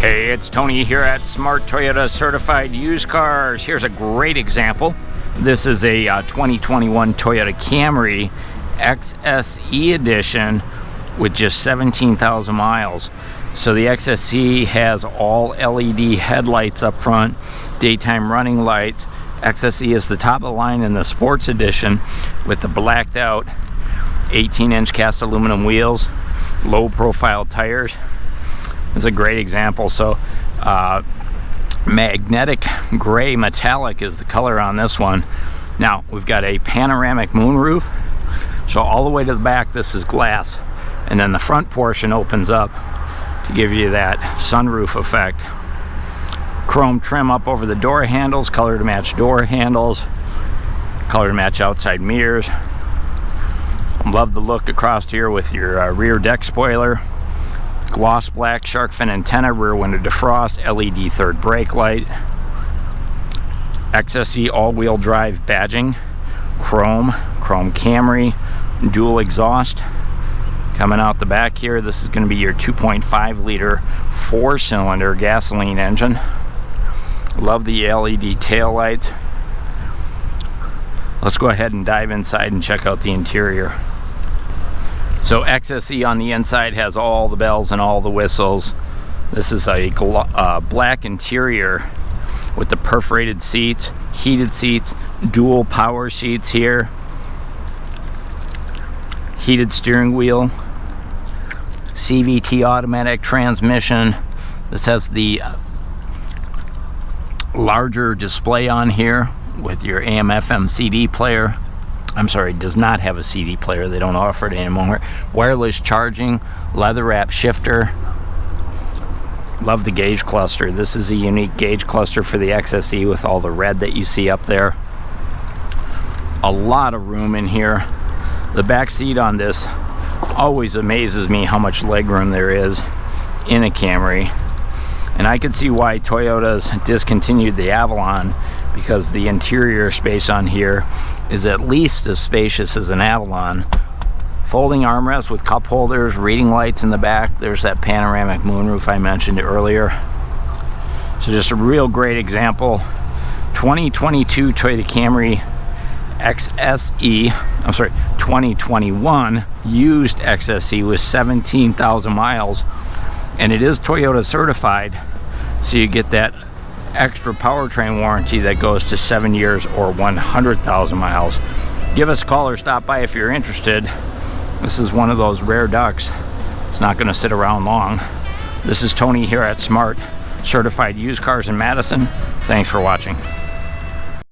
Hey, it's Tony here at Smart Toyota Certified Used Cars. Here's a great example. This is a 2021 Toyota Camry XSE edition with just 17,000 miles. So the XSE has all LED headlights up front, daytime running lights. XSE is the top of the line in the sports edition with the blacked out 18-inch cast aluminum wheels, low profile tires. It's a great example. So magnetic gray metallic is the color on this one. Now we've got a panoramic moonroof, so all the way to the back this is glass, and then the front portion opens up to give you that sunroof effect. Chrome trim up over the door handles, color to match door handles, color to match outside mirrors. Love the look across here with your rear deck spoiler. Gloss black shark fin antenna, rear window defrost, LED third brake light, XSE all-wheel drive badging, chrome Camry, dual exhaust. Coming out the back here, this is going to be your 2.5 liter 4-cylinder gasoline engine. Love the LED tail lights. Let's go ahead and dive inside and check out the interior. So XSE on the inside has all the bells and all the whistles. This is a black interior with the perforated seats, heated seats, dual power seats here, heated steering wheel, CVT automatic transmission. This has the larger display on here with your AM/FM CD player. I'm sorry, does not have a CD player. They don't offer it anymore. Wireless charging, leather wrap shifter. Love the gauge cluster. This is a unique gauge cluster for the XSE with all the red that you see up there. A lot of room in here. The back seat on this always amazes me how much legroom there is in a Camry. And I could see why Toyota's discontinued the Avalon, because the interior space on here is at least as spacious as an Avalon. Folding armrests with cup holders, reading lights in the back. There's that panoramic moonroof I mentioned earlier. So just a real great example. 2022 Toyota Camry XSE, 2021 used XSE with 17,000 miles. And it is Toyota certified, so you get that extra powertrain warranty that goes to 7 years or 100,000 miles. Give us a call or stop by if you're interested. This is one of those rare ducks. It's not going to sit around long. This is Tony here at Smart Certified Used Cars in Madison. Thanks for watching.